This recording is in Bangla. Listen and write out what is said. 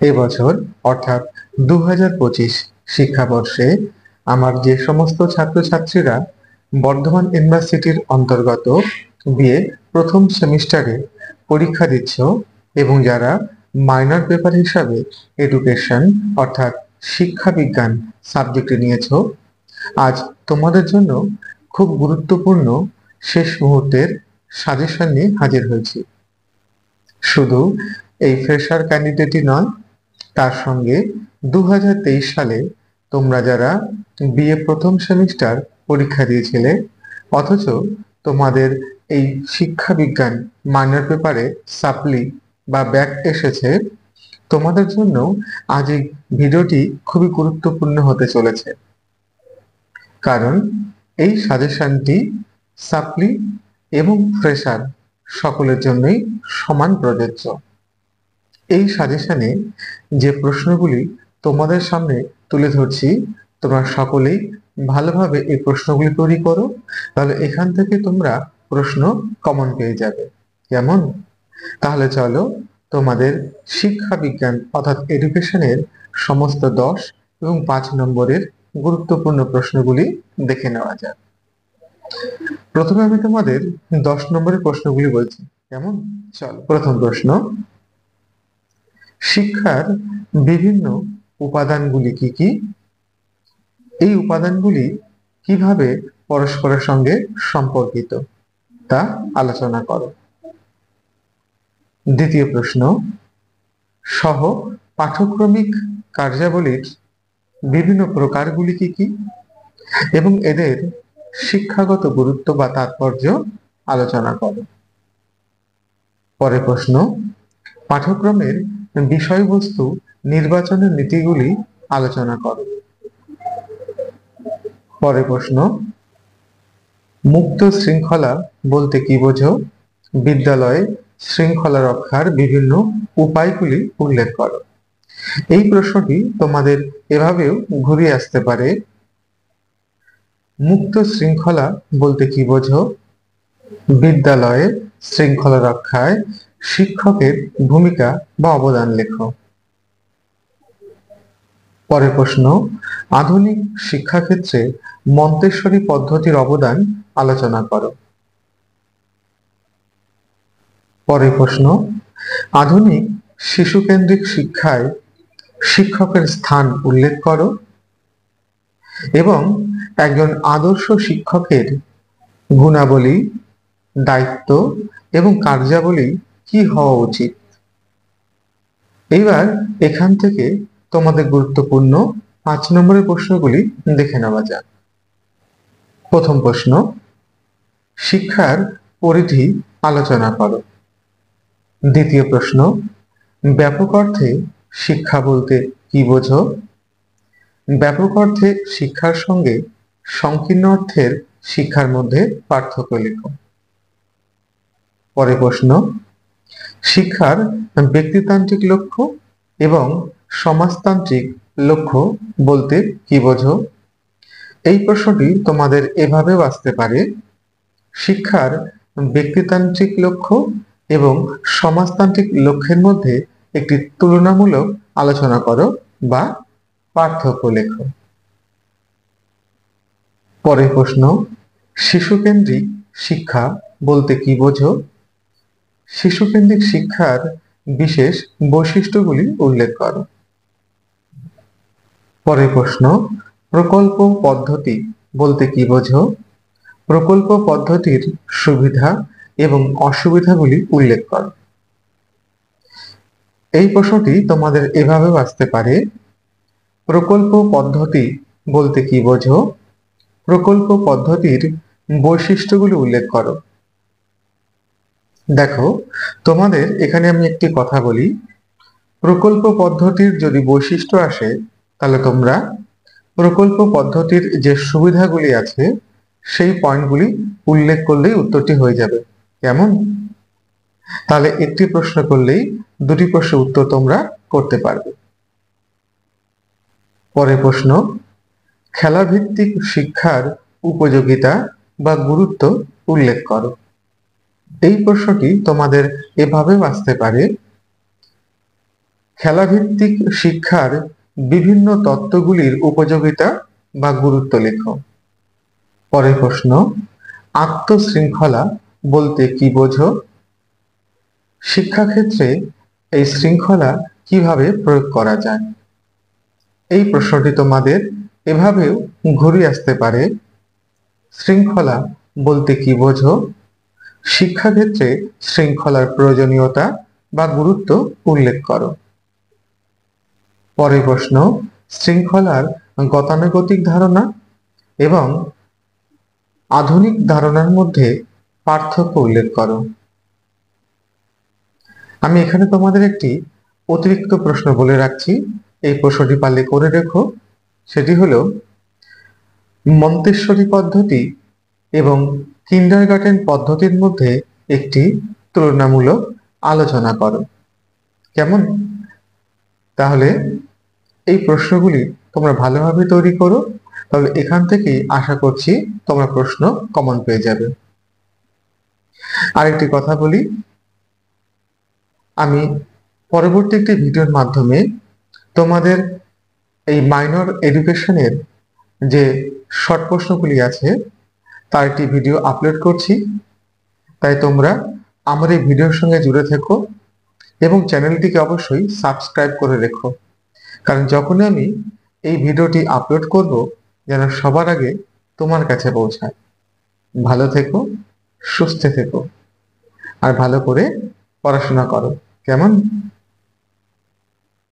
এবছর অর্থাৎ 2025 শিক্ষাবর্ষে আমার যে সমস্ত ছাত্রছাত্রীরা বর্ধমান ইউনিভার্সিটির অন্তর্গত বিএ প্রথম সেমিস্টারে পরীক্ষা দিচ্ছ এবং যারা মাইনর পেপার হিসাবে এডুকেশন অর্থাৎ শিক্ষা বিজ্ঞান সাবজেক্টে নিয়েছো, আজ তোমাদের জন্য খুব গুরুত্বপূর্ণ শেষ মুহূর্তের সাজেশন নিয়ে হাজির হয়েছি। শুধু এই ফ্রেশার ক্যান্ডিডেটই নয়, তার সঙ্গে 2023 সালে তোমরা যারা বিএ প্রথম সেমিস্টার পরীক্ষা দিয়েছিলে অথচ তোমাদের এই শিক্ষা বিজ্ঞান মাইনর পেপারে সাপ্লি বা ব্যাক এসেছে, তোমাদের জন্য আজ এই ভিডিওটি খুবই গুরুত্বপূর্ণ হতে চলেছে। কারণ এই সাজেশনটি সাপ্লি এবং ফ্রেশার সকলের জন্যই সমান প্রযোজ্য। এই সাজেশনে যে প্রশ্নগুলি তোমাদের সামনে তুলে ধরছি, তোমরা সকলেই ভালোভাবে এই প্রশ্নগুলি তৈরি করো, তাহলে এখান থেকে তোমরা প্রশ্ন কমন পেয়ে যাবে। কেমন? তাহলে চলো তোমাদের শিক্ষা বিজ্ঞান অর্থাৎ এডুকেশনের সমস্ত 10 এবং 5 নম্বরের গুরুত্বপূর্ণ প্রশ্নগুলি দেখে নেওয়া যাক। প্রথমে আমি তোমাদের 10 নম্বরের প্রশ্নগুলি বলছি। কেমন? চলো, প্রথম প্রশ্ন, শিক্ষার বিভিন্ন উপাদানগুলি কি কি? এই উপাদানগুলি কিভাবে পরস্পরের সঙ্গে সম্পর্কিত তা আলোচনা করো। দ্বিতীয় প্রশ্ন, সহ পাঠ্যক্রমিক কার্যাবলীর বিভিন্ন প্রকারগুলি কি কি এবং এদের শিক্ষাগত গুরুত্ব বা তাৎপর্য আলোচনা করো। পরের প্রশ্ন, পাঠ্যক্রমের বিষয়বস্তু নির্বাচনের নীতিগুলি আলোচনা করো। পরের প্রশ্ন, মুক্ত শৃঙ্খলা বলতে কি বোঝো? বিদ্যালয়ে শৃঙ্খলা রক্ষার বিভিন্ন উপায়গুলি উল্লেখ করো। এই প্রশ্নটি তোমাদের এভাবেও ঘুরিয়ে আসতে পারে, মুক্ত শৃঙ্খলা বলতে কি বোঝো? বিদ্যালয়ে শৃঙ্খলা রক্ষায় শিক্ষকের ভূমিকা বা অবদান লেখো। পরের প্রশ্ন, আধুনিক শিক্ষাক্ষেত্রে মন্তেশ্বরী পদ্ধতির অবদান আলোচনা করো। পরের প্রশ্ন, আধুনিক শিশুকেন্দ্রিক শিক্ষায় শিক্ষকের স্থান উল্লেখ করো এবং একজন আদর্শ শিক্ষকের গুণাবলী, দায়িত্ব এবং কার্যাবলী কি হওয়া উচিত। এইবার এখান থেকে তোমাদের গুরুত্বপূর্ণ 5 নম্বরের প্রশ্নগুলি দেখে নেওয়া যাক। প্রথম প্রশ্ন, শিক্ষার পরিধি আলোচনা করো। দ্বিতীয় প্রশ্ন, ব্যাপক অর্থে শিক্ষা বলতে কি বোঝো? ব্যাপক অর্থে শিক্ষার সঙ্গে সংকীর্ণ অর্থের শিক্ষার মধ্যে পার্থক্য লেখো। পরের প্রশ্ন, শিক্ষার ব্যক্তিতান্ত্রিক লক্ষ্য এবং সমাজতান্ত্রিক লক্ষ্য বলতে কি বোঝো? এই প্রশ্নটি তোমাদের এভাবেও আসতে পারে, শিক্ষার ব্যক্তিতান্ত্রিক লক্ষ্য এবং সমাজতান্ত্রিক লক্ষ্যের মধ্যে একটি তুলনামূলক আলোচনা করো বা পার্থক্য লেখো। পরের প্রশ্ন, শিশুকেন্দ্রিক শিক্ষা বলতে কি বোঝো? শিশুকেন্দ্রিক শিক্ষার বিশেষ বৈশিষ্ট্যগুলি উল্লেখ করো। পরের প্রশ্ন, প্রকল্প পদ্ধতি বলতে কি বোঝো? প্রকল্প পদ্ধতির সুবিধা এবং অসুবিধাগুলি উল্লেখ করো। এই প্রশ্নটি তোমাদের এভাবেও আসতে পারে, প্রকল্প পদ্ধতি বলতে কি বোঝো? প্রকল্প পদ্ধতির বৈশিষ্ট্যগুলি উল্লেখ করো। দেখো, তোমাদের এখানে আমি একটি কথা বলি, প্রকল্প পদ্ধতির যদি বৈশিষ্ট্য আসে তাহলে তোমরা প্রকল্প পদ্ধতির যে সুবিধাগুলি আছে সেই পয়েন্টগুলি উল্লেখ করলেই উত্তরটি হয়ে যাবে। কেমন? তাহলে একটি প্রশ্ন করলেই দুটি প্রশ্নের উত্তর তোমরা করতে পারবে। পরের প্রশ্ন, খেলাভিত্তিক শিক্ষার উপযোগিতা বা গুরুত্ব উল্লেখ করো। এই প্রশ্নটি তোমাদের এভাবেও আসতে পারে, খেলাভিত্তিক শিক্ষার বিভিন্ন তত্ত্বগুলির উপযোগিতা বা গুরুত্ব লেখো। পরের প্রশ্ন, আত্মশৃঙ্খলা বলতে কি বোঝো? শিক্ষাক্ষেত্রে এই শৃঙ্খলা কিভাবে প্রয়োগ করা যায়? এই প্রশ্নটি তোমাদের এভাবেও ঘুরে আসতে পারে, শৃঙ্খলা বলতে কি বোঝো? শিক্ষাক্ষেত্রে শৃঙ্খলার প্রয়োজনীয়তা বা গুরুত্ব উল্লেখ করো। পরের প্রশ্ন, শৃঙ্খলার গতানুগতিক ধারণা এবং আধুনিক ধারণার মধ্যে পার্থক্য উল্লেখ করো। আমি এখানে তোমাদের একটি অতিরিক্ত প্রশ্ন বলে রাখছি, এই প্রশ্নটি পারলে করে রেখো। সেটি হলো, মন্তেশ্বরী পদ্ধতি এবং কিন্ডারগার্টেন পদ্ধতির মধ্যে একটি তুলনামূলক আলোচনা করো। কেমন? তাহলে এই প্রশ্নগুলি তোমরা ভালোভাবে তৈরি করো, তাহলে এখান থেকেই আশা করছি তোমরা প্রশ্ন কমন পেয়ে যাবে। আরেকটি কথা বলি, আমি পরবর্তী একটি ভিডিওর মাধ্যমে তোমাদের এই মাইনর এডুকেশনের যে শর্ট প্রশ্নগুলি আছে তার একটি ভিডিও আপলোড করছি, তাই তোমরা আমার এই ভিডিওর সঙ্গে জুড়ে থেকো এবং চ্যানেলটিকে অবশ্যই সাবস্ক্রাইব করে রেখো, কারণ যখনই আমি এই ভিডিওটি আপলোড করব যেন সবার আগে তোমার কাছে পৌঁছায়। ভালো থেকো, সুস্থ থেকো, আর ভালো করে পড়াশোনা করো। কেমন?